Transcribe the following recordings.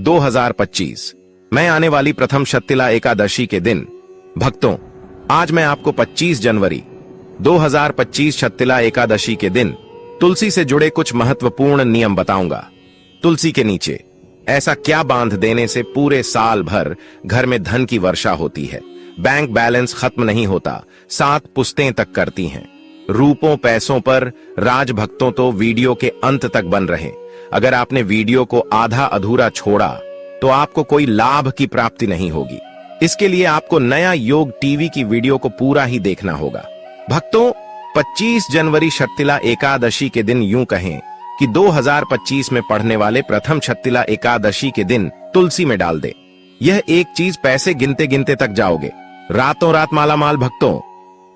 2025 में आने वाली प्रथम शत्तिला एकादशी के दिन। भक्तों, आज मैं आपको 25 जनवरी 2025 शत्तिला एकादशी के दिन तुलसी से जुड़े कुछ महत्वपूर्ण नियम बताऊंगा। तुलसी के नीचे ऐसा क्या बांध देने से पूरे साल भर घर में धन की वर्षा होती है, बैंक बैलेंस खत्म नहीं होता, 7 पुश्तें तक करती हैं। रूपों पैसों पर राजभक्तों तो वीडियो के अंत तक बन रहे। अगर आपने वीडियो को आधा अधूरा छोड़ा तो आपको कोई लाभ की प्राप्ति नहीं होगी। इसके लिए आपको नया योग टीवी की वीडियो को पूरा ही देखना होगा। भक्तों, 25 जनवरी शत्तिला एकादशी के दिन यूं कहें कि 2025 में पढ़ने वाले प्रथम शत्तिला एकादशी के दिन तुलसी में डाल दे। यह एक चीज पैसे गिनते गिनते तक जाओगे, रातों रात मालामाल। भक्तों,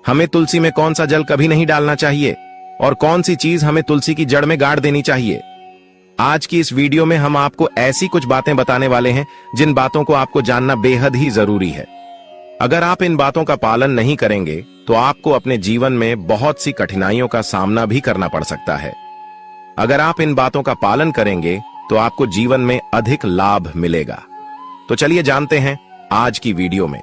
हमें तुलसी में कौन सा जल कभी नहीं डालना चाहिए और कौन सी चीज हमें तुलसी की जड़ में गाड़ देनी चाहिए। आज की इस वीडियो में हम आपको ऐसी कुछ बातें बताने वाले हैं जिन बातों को आपको जानना बेहद ही जरूरी है। अगर आप इन बातों का पालन नहीं करेंगे तो आपको अपने जीवन में बहुत सी कठिनाइयों का सामना भी करना पड़ सकता है। अगर आप इन बातों का पालन करेंगे तो आपको जीवन में अधिक लाभ मिलेगा। तो चलिए जानते हैं आज की वीडियो में।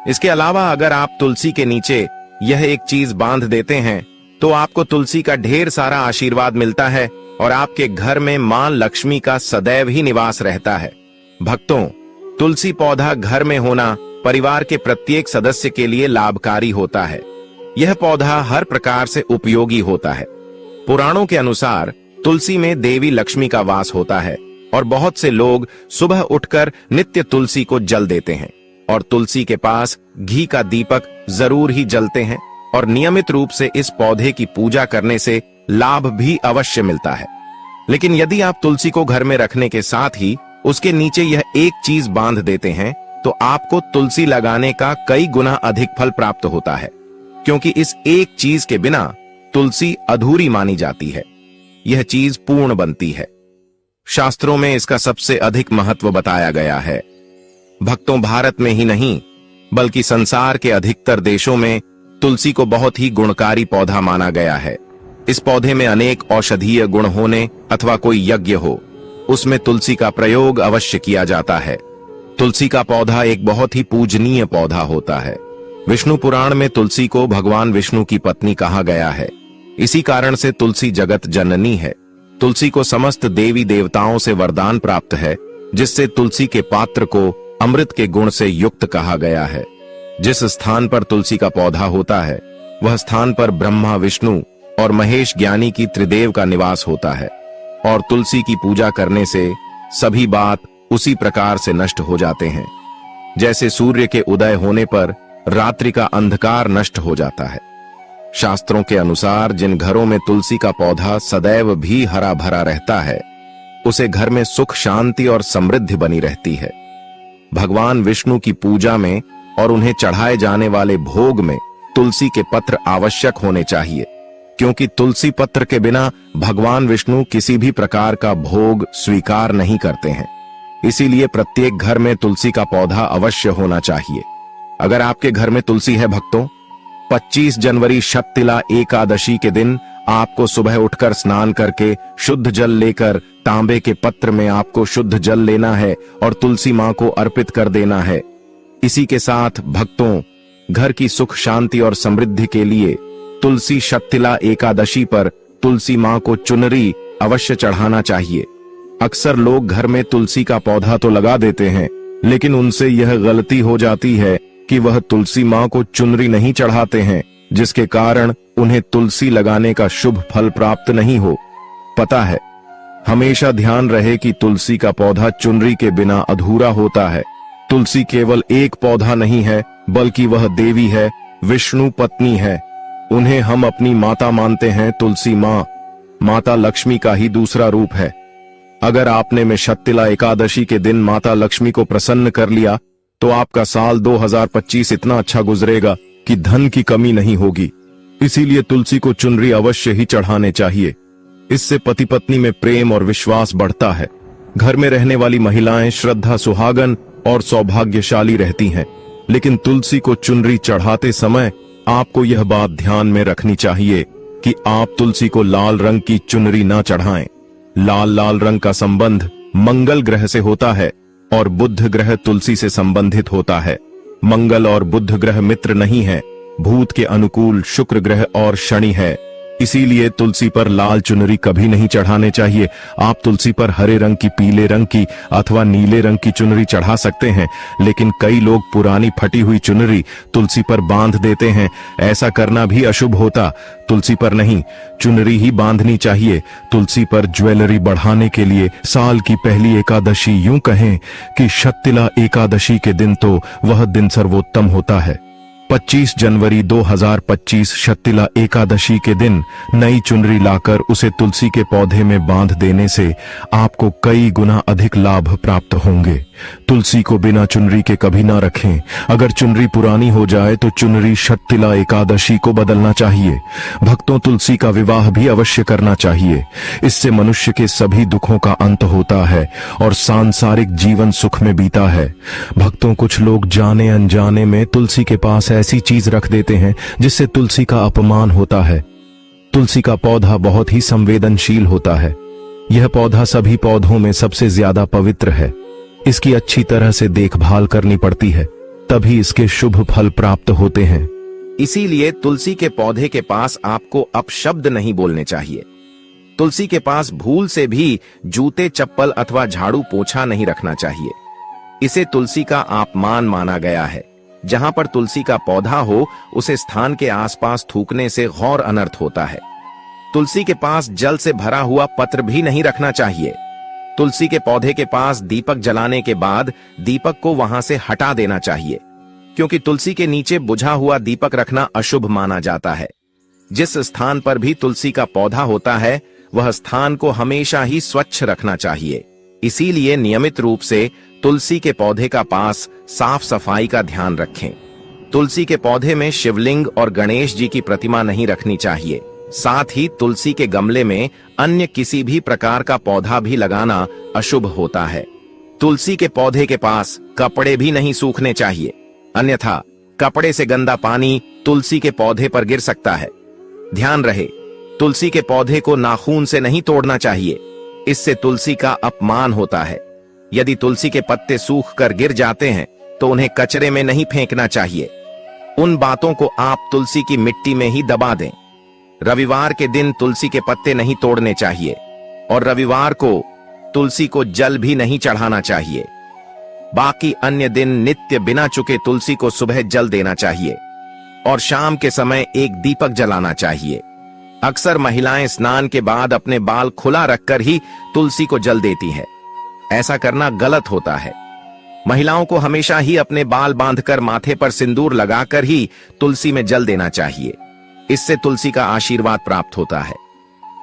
इसके अलावा अगर आप तुलसी के नीचे यह एक चीज बांध देते हैं तो आपको तुलसी का ढेर सारा आशीर्वाद मिलता है और आपके घर में मां लक्ष्मी का सदैव ही निवास रहता है। भक्तों, तुलसी पौधा घर में होना परिवार के प्रत्येक सदस्य के लिए लाभकारी होता है। यह पौधा हर प्रकार से उपयोगी होता है। पुराणों के अनुसार तुलसी में देवी लक्ष्मी का वास होता है और बहुत से लोग सुबह उठकर नित्य तुलसी को जल देते हैं और तुलसी के पास घी का दीपक जरूर ही जलते हैं और नियमित रूप से इस पौधे की पूजा करने से लाभ भी अवश्य मिलता है। लेकिन यदि आप तुलसी को घर में रखने के साथ ही उसके नीचे यह एक चीज बांध देते हैं तो आपको तुलसी लगाने का कई गुना अधिक फल प्राप्त होता है, क्योंकि इस एक चीज के बिना तुलसी अधूरी मानी जाती है। यह चीज पूर्ण बनती है। शास्त्रों में इसका सबसे अधिक महत्व बताया गया है। भक्तों, भारत में ही नहीं बल्कि संसार के अधिकतर देशों में तुलसी को बहुत ही गुणकारी पौधा माना गया है। इस पौधे में अनेक औषधीय गुण होने अथवा कोई यज्ञ हो, उसमें तुलसी का प्रयोग अवश्य किया जाता है। तुलसी का पौधा एक बहुत ही पूजनीय पौधा होता है। विष्णु पुराण में तुलसी को भगवान विष्णु की पत्नी कहा गया है। इसी कारण से तुलसी जगत जननी है। तुलसी को समस्त देवी देवताओं से वरदान प्राप्त है, जिससे तुलसी के पात्र को अमृत के गुण से युक्त कहा गया है। जिस स्थान पर तुलसी का पौधा होता है वह स्थान पर ब्रह्मा, विष्णु और महेश ज्ञानी की त्रिदेव का निवास होता है और तुलसी की पूजा करने से सभी बात उसी प्रकार से नष्ट हो जाते हैं जैसे सूर्य के उदय होने पर रात्रि का अंधकार नष्ट हो जाता है। शास्त्रों के अनुसार जिन घरों में तुलसी का पौधा सदैव भी हरा भरा रहता है उसे घर में सुख, शांति और समृद्धि बनी रहती है। भगवान विष्णु की पूजा में और उन्हें चढ़ाए जाने वाले भोग में तुलसी के पत्र आवश्यक होने चाहिए, क्योंकि तुलसी पत्र के बिना भगवान विष्णु किसी भी प्रकार का भोग स्वीकार नहीं करते हैं। इसीलिए प्रत्येक घर में तुलसी का पौधा अवश्य होना चाहिए। अगर आपके घर में तुलसी है भक्तों, 25 जनवरी शत्तिला एकादशी के दिन आपको सुबह उठकर स्नान करके शुद्ध जल लेकर तांबे के पत्र में आपको शुद्ध जल लेना है और तुलसी मां को अर्पित कर देना है। इसी के साथ भक्तों, घर की सुख, शांति और समृद्धि के लिए तुलसी शत्तिला एकादशी पर तुलसी मां को चुनरी अवश्य चढ़ाना चाहिए। अक्सर लोग घर में तुलसी का पौधा तो लगा देते हैं, लेकिन उनसे यह गलती हो जाती है कि वह तुलसी मां को चुनरी नहीं चढ़ाते हैं, जिसके कारण उन्हें तुलसी लगाने का शुभ फल प्राप्त नहीं हो। पता है, हमेशा ध्यान रहे कि तुलसी का पौधा चुनरी के बिना अधूरा होता है। तुलसी केवल एक पौधा नहीं है, बल्कि वह देवी है, विष्णु पत्नी है। उन्हें हम अपनी माता मानते हैं। तुलसी मां माता लक्ष्मी का ही दूसरा रूप है। अगर आपने में शत्तिला एकादशी के दिन माता लक्ष्मी को प्रसन्न कर लिया तो आपका साल 2025 इतना अच्छा गुजरेगा कि धन की कमी नहीं होगी। इसीलिए तुलसी को चुनरी अवश्य ही चढ़ाने चाहिए। इससे पति पत्नी में प्रेम और विश्वास बढ़ता है। घर में रहने वाली महिलाएं श्रद्धा, सुहागन और सौभाग्यशाली रहती हैं। लेकिन तुलसी को चुनरी चढ़ाते समय आपको यह बात ध्यान में रखनी चाहिए कि आप तुलसी को लाल रंग की चुनरी ना चढ़ाएं। लाल रंग का संबंध मंगल ग्रह से होता है और बुध ग्रह तुलसी से संबंधित होता है। मंगल और बुध ग्रह मित्र नहीं है, भूत के अनुकूल शुक्र ग्रह और शनि है। इसीलिए तुलसी पर लाल चुनरी कभी नहीं चढ़ाने चाहिए। आप तुलसी पर हरे रंग की, पीले रंग की अथवा नीले रंग की चुनरी चढ़ा सकते हैं, लेकिन कई लोग पुरानी फटी हुई चुनरी तुलसी पर बांध देते हैं। ऐसा करना भी अशुभ होता। तुलसी पर नहीं, चुनरी ही बांधनी चाहिए। तुलसी पर ज्वेलरी बढ़ाने के लिए साल की पहली एकादशी, यूं कहें कि शत्तिला एकादशी के दिन तो वह दिन सर्वोत्तम होता है। 25 जनवरी 2025 शत्तिला एकादशी के दिन नई चुनरी लाकर उसे तुलसी के पौधे में बांध देने से आपको कई गुना अधिक लाभ प्राप्त होंगे। तुलसी को बिना चुनरी के कभी ना रखें। अगर चुनरी पुरानी हो जाए तो चुनरी शत्तिला एकादशी को बदलना चाहिए। भक्तों, तुलसी का विवाह भी अवश्य करना चाहिए। इससे मनुष्य के सभी दुखों का अंत होता है और सांसारिक जीवन सुख में बीता है। भक्तों, कुछ लोग जाने अनजाने में तुलसी के पास ऐसी चीज रख देते हैं जिससे तुलसी का अपमान होता है। तुलसी का पौधा बहुत ही संवेदनशील होता है। यह पौधा सभी पौधों में सबसे ज्यादा पवित्र है। इसकी अच्छी तरह से देखभाल करनी पड़ती है, तभी इसके शुभ फल प्राप्त होते हैं। इसीलिए तुलसी के पौधे के पास आपको अपशब्द नहीं बोलने चाहिए। तुलसी के पास भूल से भी जूते, चप्पल अथवा झाड़ू पोछा नहीं रखना चाहिए। इसे तुलसी का अपमान माना गया है। जहां पर तुलसी का पौधा हो, उसे स्थान के आसपास थूकने से घोर अनर्थ होता है। तुलसी के पास जल से भरा हुआ पत्र भी नहीं रखना चाहिए। तुलसी के पौधे के पास दीपक जलाने के बाद दीपक को वहां से हटा देना चाहिए, क्योंकि तुलसी के नीचे बुझा हुआ दीपक रखना अशुभ माना जाता है। जिस स्थान पर भी तुलसी का पौधा होता है, वह स्थान को हमेशा ही स्वच्छ रखना चाहिए। इसीलिए नियमित रूप से तुलसी के पौधे का पास साफ सफाई का ध्यान रखें। तुलसी के पौधे में शिवलिंग और गणेश जी की प्रतिमा नहीं रखनी चाहिए। साथ ही तुलसी के गमले में अन्य किसी भी प्रकार का पौधा भी लगाना अशुभ होता है। तुलसी के पौधे के पास कपड़े भी नहीं सूखने चाहिए, अन्यथा कपड़े से गंदा पानी तुलसी के पौधे पर गिर सकता है। ध्यान रहे, तुलसी के पौधे को नाखून से नहीं तोड़ना चाहिए, इससे तुलसी का अपमान होता है। यदि तुलसी के पत्ते सूख कर गिर जाते हैं तो उन्हें कचरे में नहीं फेंकना चाहिए। उन बातों को आप तुलसी की मिट्टी में ही दबा दें। रविवार के दिन तुलसी के पत्ते नहीं तोड़ने चाहिए और रविवार को तुलसी को जल भी नहीं चढ़ाना चाहिए। बाकी अन्य दिन नित्य बिना चुके तुलसी को सुबह जल देना चाहिए और शाम के समय एक दीपक जलाना चाहिए। अक्सर महिलाएं स्नान के बाद अपने बाल खुला रखकर ही तुलसी को जल देती हैं। ऐसा करना गलत होता है। महिलाओं को हमेशा ही अपने बाल बांधकर माथे पर सिंदूर लगाकर ही तुलसी में जल देना चाहिए। इससे तुलसी का आशीर्वाद प्राप्त होता है।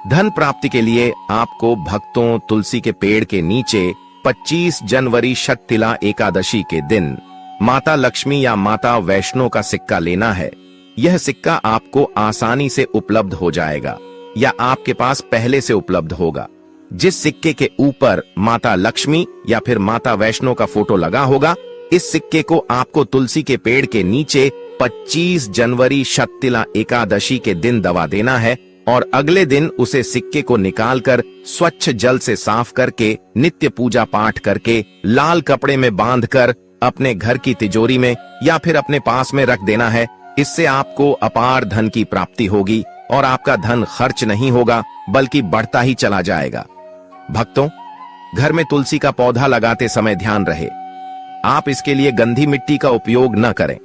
धन प्राप्ति के लिए आपको भक्तों तुलसी के पेड़ के नीचे 25 जनवरी शत्तिला एकादशी के दिन माता लक्ष्मी या माता वैष्णो का सिक्का लेना है। यह सिक्का आपको आसानी से उपलब्ध हो जाएगा या आपके पास पहले से उपलब्ध होगा। जिस सिक्के के ऊपर माता लक्ष्मी या फिर माता वैष्णो का फोटो लगा होगा, इस सिक्के को आपको तुलसी के पेड़ के नीचे 25 जनवरी शत्तिला एकादशी के दिन दबा देना है और अगले दिन उसे सिक्के को निकालकर स्वच्छ जल से साफ करके नित्य पूजा पाठ करके लाल कपड़े में बांधकर अपने घर की तिजोरी में या फिर अपने पास में रख देना है। इससे आपको अपार धन की प्राप्ति होगी और आपका धन खर्च नहीं होगा बल्कि बढ़ता ही चला जाएगा। भक्तों, घर में तुलसी का पौधा लगाते समय ध्यान रहे, आप इसके लिए गंदी मिट्टी का उपयोग न करें।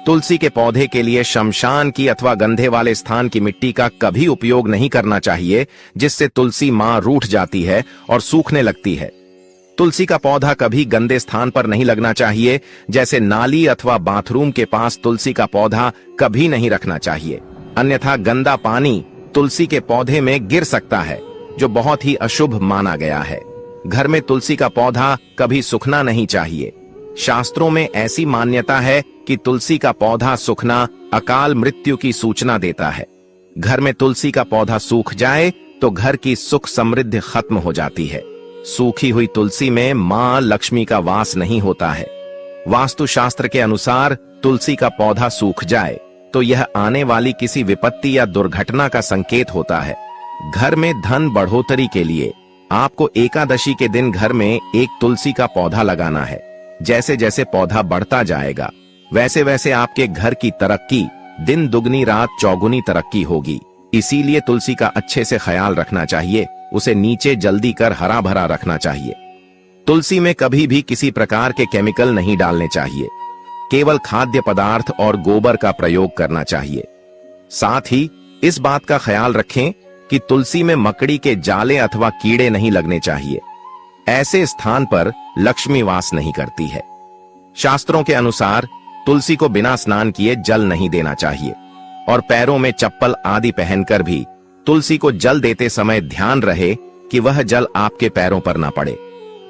तुलसी के पौधे के लिए शमशान की अथवा गंधे वाले स्थान की मिट्टी का कभी उपयोग नहीं करना चाहिए, जिससे तुलसी मां रूठ जाती है और सूखने लगती है। तुलसी का पौधा कभी गंदे स्थान पर नहीं लगना चाहिए, जैसे नाली अथवा बाथरूम के पास तुलसी का पौधा कभी नहीं रखना चाहिए, अन्यथा गंदा पानी तुलसी के पौधे में गिर सकता है, जो बहुत ही अशुभ माना गया है। घर में तुलसी का पौधा कभी सूखना नहीं चाहिए। शास्त्रों में ऐसी मान्यता है कि तुलसी का पौधा सूखना अकाल मृत्यु की सूचना देता है। घर में तुलसी का पौधा सूख जाए तो घर की सुख समृद्धि खत्म हो जाती है। सूखी हुई तुलसी में मां लक्ष्मी का वास नहीं होता है। वास्तु शास्त्र के अनुसार तुलसी का पौधा सूख जाए तो यह आने वाली किसी विपत्ति या दुर्घटना का संकेत होता है। घर में धन बढ़ोतरी के लिए आपको एकादशी के दिन घर में एक तुलसी का पौधा लगाना है। जैसे जैसे पौधा बढ़ता जाएगा वैसे वैसे आपके घर की तरक्की दिन दुगनी रात चौगुनी तरक्की होगी। इसीलिए तुलसी का अच्छे से ख्याल रखना चाहिए, उसे नीचे जल्दी कर हरा भरा रखना चाहिए। तुलसी में कभी भी किसी प्रकार के केमिकल नहीं डालने चाहिए, केवल खाद्य पदार्थ और गोबर का प्रयोग करना चाहिए। साथ ही इस बात का ख्याल रखें कि तुलसी में मकड़ी के जाले अथवा कीड़े नहीं लगने चाहिए। ऐसे स्थान पर लक्ष्मी वास नहीं करती है। शास्त्रों के अनुसार तुलसी को बिना स्नान किए जल नहीं देना चाहिए और पैरों में चप्पल आदि पहनकर भी तुलसी को जल देते समय ध्यान रहे कि वह जल आपके पैरों पर ना पड़े,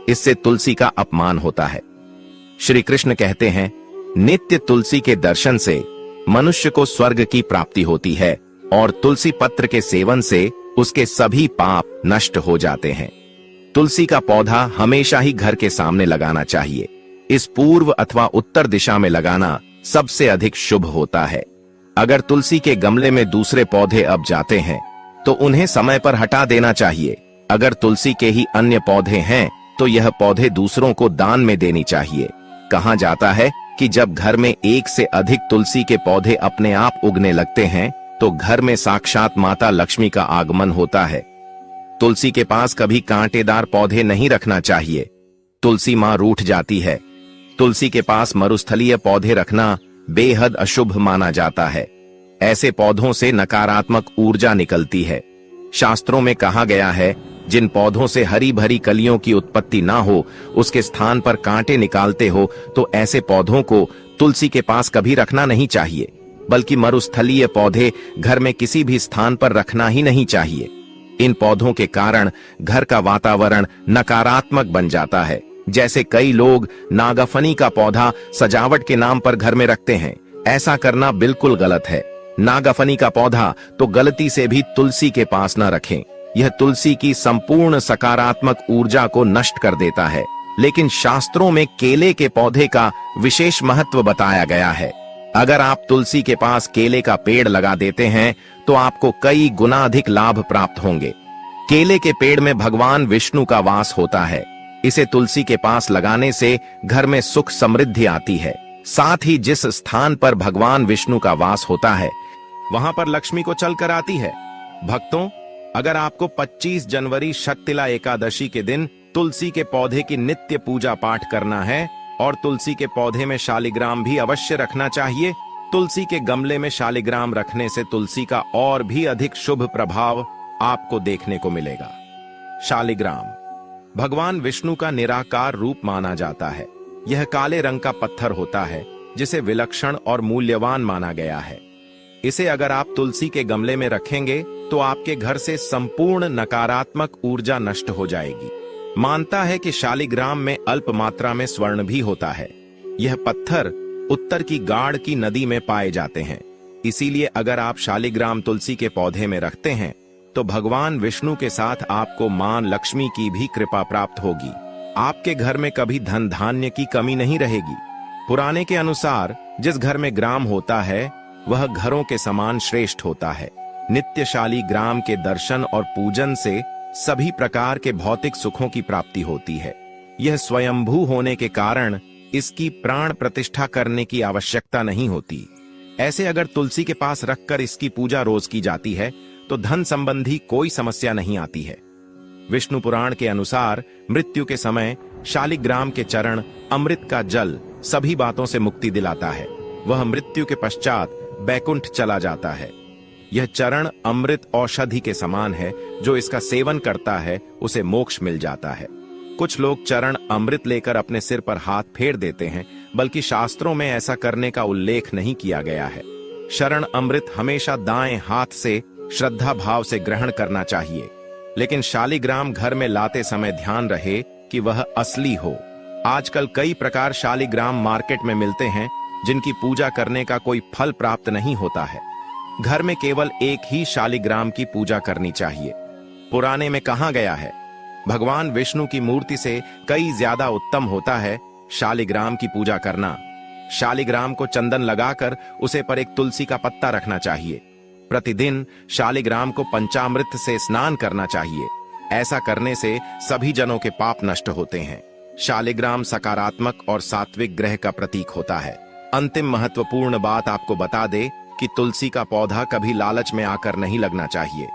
इससे तुलसी का अपमान होता है। श्री कृष्ण कहते हैं, नित्य तुलसी के दर्शन से मनुष्य को स्वर्ग की प्राप्ति होती है और तुलसी पत्र के सेवन से उसके सभी पाप नष्ट हो जाते हैं। तुलसी का पौधा हमेशा ही घर के सामने लगाना चाहिए। इस पूर्व अथवा उत्तर दिशा में लगाना सबसे अधिक शुभ होता है। अगर तुलसी के गमले में दूसरे पौधे अब जाते हैं तो उन्हें समय पर हटा देना चाहिए। अगर तुलसी के ही अन्य पौधे हैं तो यह पौधे दूसरों को दान में देनी चाहिए। कहा जाता है कि जब घर में एक से अधिक तुलसी के पौधे अपने आप उगने लगते हैं तो घर में साक्षात माता लक्ष्मी का आगमन होता है। तुलसी के पास कभी कांटेदार पौधे नहीं रखना चाहिए, तुलसी मां रूठ जाती है। तुलसी के पास मरुस्थलीय पौधे रखना बेहद अशुभ माना जाता है। ऐसे पौधों से नकारात्मक ऊर्जा निकलती है। शास्त्रों में कहा गया है, जिन पौधों से हरी भरी कलियों की उत्पत्ति ना हो, उसके स्थान पर कांटे निकालते हो, तो ऐसे पौधों को तुलसी के पास कभी रखना नहीं चाहिए, बल्कि मरुस्थलीय पौधे घर में किसी भी स्थान पर रखना ही नहीं चाहिए। इन पौधों के कारण घर का वातावरण नकारात्मक बन जाता है। जैसे कई लोग नागफनी का पौधा सजावट के नाम पर घर में रखते हैं, ऐसा करना बिल्कुल गलत है। नागफनी का पौधा तो गलती से भी तुलसी के पास न रखें, यह तुलसी की संपूर्ण सकारात्मक ऊर्जा को नष्ट कर देता है। लेकिन शास्त्रों में केले के पौधे का विशेष महत्व बताया गया है। अगर आप तुलसी के पास केले का पेड़ लगा देते हैं तो आपको कई गुना अधिक लाभ प्राप्त होंगे। केले के पेड़ में भगवान विष्णु का वास होता है। इसे तुलसी के पास लगाने से घर में सुख समृद्धि आती है। साथ ही जिस स्थान पर भगवान विष्णु का वास होता है वहां पर लक्ष्मी को चलकर आती है। भक्तों, अगर आपको 25 जनवरी शक्तिला एकादशी के दिन तुलसी के पौधे की नित्य पूजा पाठ करना है और तुलसी के पौधे में शालिग्राम भी अवश्य रखना चाहिए। तुलसी के गमले में शालिग्राम रखने से तुलसी का और भी अधिक शुभ प्रभाव आपको देखने को मिलेगा। शालिग्राम भगवान विष्णु का निराकार रूप माना जाता है। यह काले रंग का पत्थर होता है जिसे विलक्षण और मूल्यवान माना गया है। इसे अगर आप तुलसी के गमले में रखेंगे तो आपके घर से संपूर्ण नकारात्मक ऊर्जा नष्ट हो जाएगी। मानता है कि शालिग्राम में अल्प मात्रा में स्वर्ण भी होता है। यह पत्थर उत्तर की गाढ़ की नदी में पाए जाते हैं। इसीलिए अगर आप शालिग्राम तुलसी के पौधे में रखते हैं तो भगवान विष्णु के साथ आपको मां लक्ष्मी की भी कृपा प्राप्त होगी। आपके घर में कभी धन धान्य की कमी नहीं रहेगी। पुराने के अनुसार जिस घर में ग्राम होता है वह घरों के समान श्रेष्ठ होता है। नित्य शालिग्राम के दर्शन और पूजन से सभी प्रकार के भौतिक सुखों की प्राप्ति होती है। यह स्वयंभू होने के कारण इसकी प्राण प्रतिष्ठा करने की आवश्यकता नहीं होती। ऐसे अगर तुलसी के पास रखकर इसकी पूजा रोज की जाती है तो धन संबंधी कोई समस्या नहीं आती है। विष्णु पुराण के अनुसार मृत्यु के समय शालिग्राम के चरण, अमृत का जल सभी बातों से मुक्ति दिलाता है। वह मृत्यु के पश्चात बैकुंठ चला जाता है। यह चरण अमृत औषधि के समान है, जो इसका सेवन करता है उसे मोक्ष मिल जाता है। कुछ लोग चरण अमृत लेकर अपने सिर पर हाथ फेर देते हैं, बल्कि शास्त्रों में ऐसा करने का उल्लेख नहीं किया गया है। शरण अमृत हमेशा दाएं हाथ से श्रद्धा भाव से ग्रहण करना चाहिए, लेकिन शालिग्राम घर में लाते समय ध्यान रहे कि वह असली हो। आजकल कई प्रकार शालिग्राम मार्केट में मिलते हैं जिनकी पूजा करने का कोई फल प्राप्त नहीं होता है। घर में केवल एक ही शालिग्राम की पूजा करनी चाहिए। पुराने में कहा गया है, भगवान विष्णु की मूर्ति से कई ज्यादा उत्तम होता है शालिग्राम की पूजा करना। शालिग्राम को चंदन लगाकर उसे पर एक तुलसी का पत्ता रखना चाहिए। प्रतिदिन शालिग्राम को पंचामृत से स्नान करना चाहिए। ऐसा करने से सभी जनों के पाप नष्ट होते हैं। शालिग्राम सकारात्मक और सात्विक ग्रह का प्रतीक होता है। अंतिम महत्वपूर्ण बात आपको बता दे कि तुलसी का पौधा कभी लालच में आकर नहीं लगना चाहिए।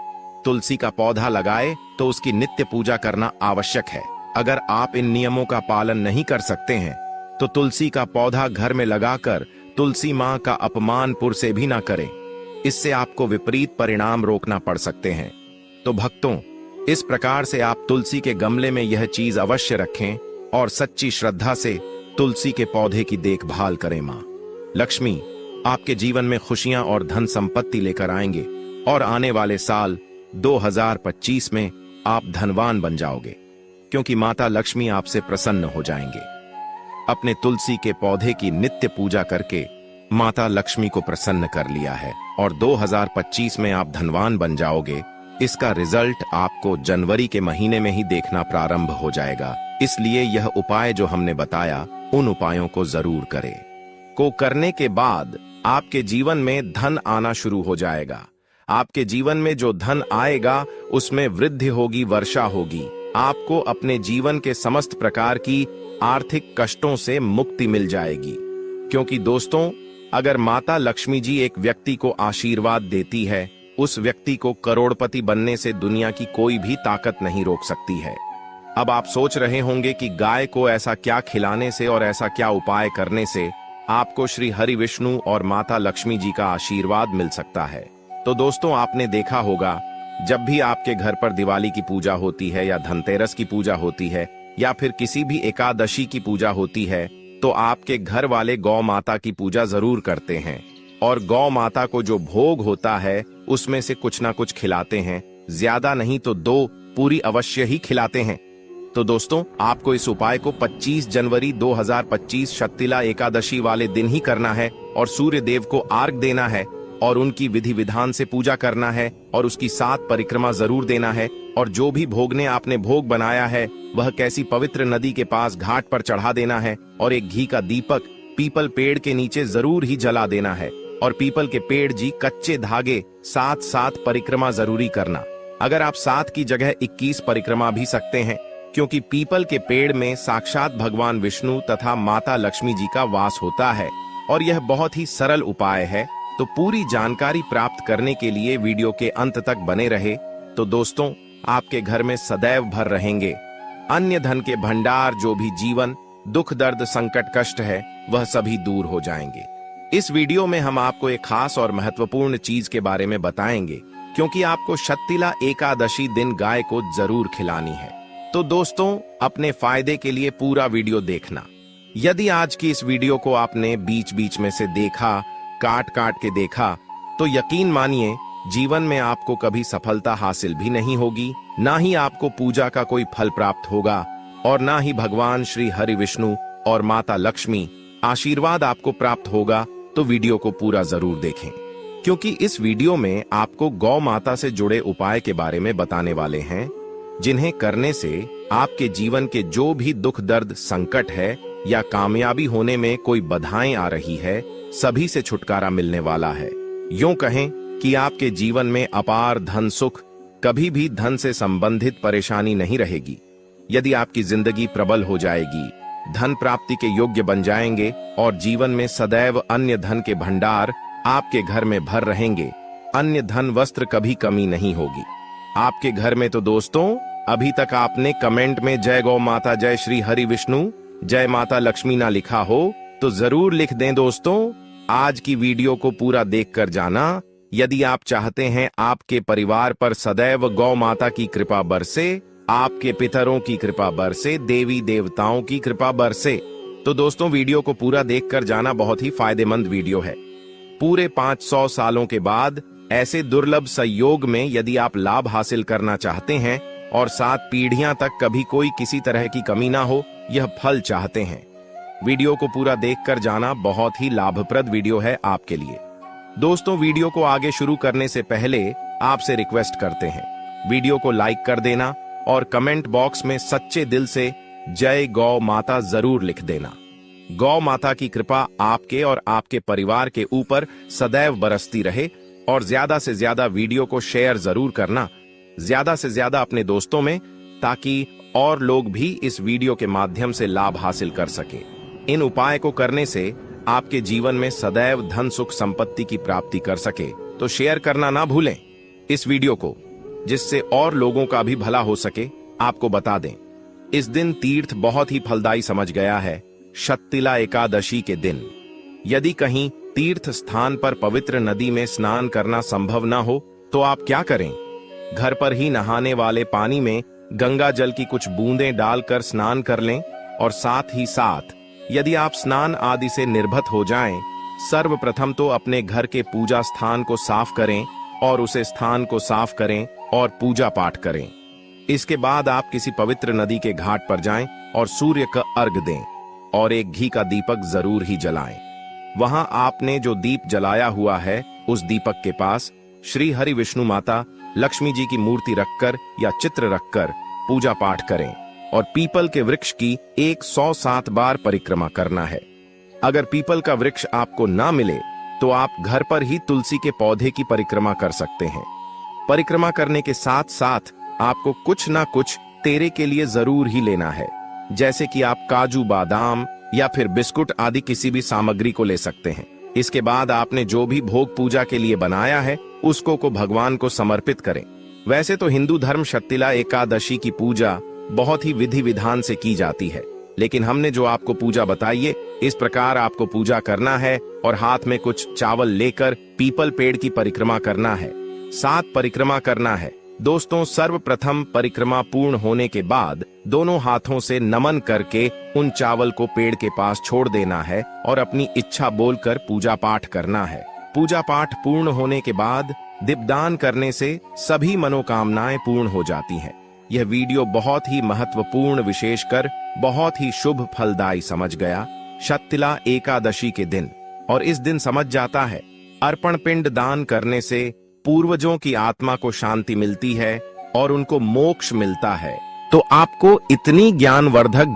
तुलसी का पौधा लगाए तो उसकी नित्य पूजा करना आवश्यक है। अगर आप इन नियमों का पालन नहीं कर सकते हैं तो तुलसी का पौधा घर में लगाकर तुलसी मां का अपमान पुर से भी ना करें। इससे आपको विपरीत परिणाम रोकना पड़ सकते हैं। तो भक्तों, इस प्रकार से आप तुलसी के गमले में यह चीज अवश्य रखें और सच्ची श्रद्धा से तुलसी के पौधे की देखभाल करें। मां लक्ष्मी आपके जीवन में खुशियां और धन संपत्ति लेकर आएंगे और आने वाले साल 2025 में आप धनवान बन जाओगे, क्योंकि माता लक्ष्मी आपसे प्रसन्न हो जाएंगे। अपने तुलसी के पौधे की नित्य पूजा करके माता लक्ष्मी को प्रसन्न कर लिया है और 2025 में आप धनवान बन जाओगे। इसका रिजल्ट आपको जनवरी के महीने में ही देखना प्रारंभ हो जाएगा। इसलिए यह उपाय जो हमने बताया, उन उपायों को जरूर करें। को करने के बाद आपके जीवन में धन आना शुरू हो जाएगा। आपके जीवन में जो धन आएगा उसमें वृद्धि होगी, वर्षा होगी। आपको अपने जीवन के समस्त प्रकार की आर्थिक कष्टों से मुक्ति मिल जाएगी। क्योंकि दोस्तों, अगर माता लक्ष्मी जी एक व्यक्ति को आशीर्वाद देती है, उस व्यक्ति को करोड़पति बनने से दुनिया की कोई भी ताकत नहीं रोक सकती है। अब आप सोच रहे होंगे कि गाय को ऐसा क्या खिलाने से और ऐसा क्या उपाय करने से आपको श्री हरि विष्णु और माता लक्ष्मी जी का आशीर्वाद मिल सकता है। तो दोस्तों, आपने देखा होगा, जब भी आपके घर पर दिवाली की पूजा होती है या धनतेरस की पूजा होती है या फिर किसी भी एकादशी की पूजा होती है, तो आपके घर वाले गौ माता की पूजा जरूर करते हैं और गौ माता को जो भोग होता है उसमें से कुछ ना कुछ खिलाते हैं। ज्यादा नहीं तो 2 पूरी अवश्य ही खिलाते हैं। तो दोस्तों, आपको इस उपाय को 25 जनवरी 2025 शक्तिला एकादशी वाले दिन ही करना है और सूर्य देव को अर्घ देना है और उनकी विधि विधान से पूजा करना है और उसकी 7 परिक्रमा जरूर देना है। और जो भी भोगने आपने भोग बनाया है वह किसी पवित्र नदी के पास घाट पर चढ़ा देना है और एक घी का दीपक पीपल पेड़ के नीचे जरूर ही जला देना है। और पीपल के पेड़ जी कच्चे धागे 7 परिक्रमा जरूरी करना। अगर आप 7 की जगह 21 परिक्रमा भी सकते हैं, क्योंकि पीपल के पेड़ में साक्षात भगवान विष्णु तथा माता लक्ष्मी जी का वास होता है और यह बहुत ही सरल उपाय है। तो पूरी जानकारी प्राप्त करने के लिए वीडियो के अंत तक बने रहे। तो दोस्तों, आपके घर में सदैव भर रहेंगे अन्य धन के भंडार। जो भी जीवन दुख दर्द संकट कष्ट है वह सभी दूर हो जाएंगे। इस वीडियो में हम आपको एक खास और महत्वपूर्ण चीज के बारे में बताएंगे, क्योंकि आपको शक्तिला एकादशी दिन गाय को जरूर खिलानी है। तो दोस्तों, अपने फायदे के लिए पूरा वीडियो देखना। यदि आज की इस वीडियो को आपने बीच बीच में से देखा, काट काट के देखा, तो यकीन मानिए जीवन में आपको कभी सफलता हासिल भी नहीं होगी, ना ही आपको पूजा का कोई फल प्राप्त होगा और ना ही भगवान श्री हरि विष्णु और माता लक्ष्मी आशीर्वाद आपको प्राप्त होगा। तो वीडियो को पूरा जरूर देखें, क्योंकि इस वीडियो में आपको गौ माता से जुड़े उपाय के बारे में बताने वाले हैं, जिन्हें करने से आपके जीवन के जो भी दुख दर्द संकट है या कामयाबी होने में कोई बाधाएं आ रही है, सभी से छुटकारा मिलने वाला है। यूं कहें कि आपके जीवन में अपार धन सुख, कभी भी धन से संबंधित परेशानी नहीं रहेगी। यदि आपकी जिंदगी प्रबल हो जाएगी, धन प्राप्ति के योग्य बन जाएंगे और जीवन में सदैव अन्य धन के भंडार आपके घर में भर रहेंगे। अन्य धन वस्त्र कभी कमी नहीं होगी आपके घर में। तो दोस्तों, अभी तक आपने कमेंट में जय गौ माता, जय श्री हरि विष्णु, जय माता लक्ष्मी ना लिखा हो तो जरूर लिख दें। दोस्तों, आज की वीडियो को पूरा देखकर जाना। यदि आप चाहते हैं आपके परिवार पर सदैव गौ माता की कृपा बरसे, आपके पितरों की कृपा बरसे, देवी देवताओं की कृपा बरसे, तो दोस्तों वीडियो को पूरा देखकर जाना। बहुत ही फायदेमंद वीडियो है। पूरे 500 सालों के बाद ऐसे दुर्लभ संयोग में यदि आप लाभ हासिल करना चाहते हैं और 7 पीढ़ियां तक कभी कोई किसी तरह की कमी ना हो, यह फल चाहते हैं, वीडियो को पूरा देखकर जाना। बहुत ही लाभप्रद वीडियो है आपके लिए। दोस्तों, वीडियो को आगे शुरू करने से पहले आपसे रिक्वेस्ट करते हैं, वीडियो को लाइक कर देना और कमेंट बॉक्स में सच्चे दिल से जय गौ माता जरूर लिख देना। गौ माता की कृपा आपके और आपके परिवार के ऊपर सदैव बरसती रहे और ज्यादा से ज्यादा वीडियो को शेयर जरूर करना। ज्यादा से ज्यादा अपने दोस्तों में, ताकि और लोग भी इस वीडियो के माध्यम से लाभ हासिल कर सके। इन उपाय को करने से आपके जीवन में सदैव धन सुख संपत्ति की प्राप्ति कर सके तो शेयर करना ना भूलें इस वीडियो को, जिससे और लोगों का भी भला हो सके। आपको बता दें, इस दिन तीर्थ बहुत ही फलदायी समझ गया है। शत्तिला एकादशी के दिन यदि कहीं तीर्थ स्थान पर पवित्र नदी में स्नान करना संभव न हो तो आप क्या करें, घर पर ही नहाने वाले पानी में गंगा जल की कुछ बूंदें डालकर स्नान कर लें। और साथ ही साथ यदि आप स्नान आदि से निर्भत हो जाएं, सर्वप्रथम तो अपने घर के पूजा स्थान को साफ करें और उसे स्थान को साफ करें और पूजा पाठ करें। इसके बाद आप किसी पवित्र नदी के घाट पर जाएं और सूर्य का अर्घ दें और एक घी का दीपक जरूर ही जलाएं। वहां आपने जो दीप जलाया हुआ है उस दीपक के पास श्री हरि विष्णु माता लक्ष्मी जी की मूर्ति रखकर या चित्र रखकर पूजा पाठ करें और पीपल के वृक्ष की 107 बार परिक्रमा करना है। अगर पीपल का वृक्ष आपको ना मिले तो आप घर पर ही तुलसी के पौधे की परिक्रमा कर सकते हैं। परिक्रमा करने के साथ साथ आपको कुछ ना कुछ तेरे के लिए जरूर ही लेना है, जैसे कि आप काजू बादाम या फिर बिस्कुट आदि किसी भी सामग्री को ले सकते हैं। इसके बाद आपने जो भी भोग पूजा के लिए बनाया है उसको को भगवान को समर्पित करें। वैसे तो हिंदू धर्म शत्तिला एकादशी की पूजा बहुत ही विधि विधान से की जाती है, लेकिन हमने जो आपको पूजा बताई है इस प्रकार आपको पूजा करना है और हाथ में कुछ चावल लेकर पीपल पेड़ की परिक्रमा करना है। 7 परिक्रमा करना है। दोस्तों, सर्वप्रथम परिक्रमा पूर्ण होने के बाद दोनों हाथों से नमन करके उन चावल को पेड़ के पास छोड़ देना है और अपनी इच्छा बोलकर पूजा पाठ करना है। पूजा पाठ पूर्ण होने के बाद दीपदान करने से सभी मनोकामनाएं पूर्ण हो जाती हैं। यह वीडियो बहुत ही महत्वपूर्ण, विशेषकर बहुत ही शुभ फलदायी समझ गया शत्तिला एकादशी के दिन। और इस दिन समझ जाता है अर्पण पिंड दान करने से पूर्वजों की आत्मा को शांति मिलती है और उनको मोक्ष मिलता है। तो आपको इतनी ज्ञानवर्धक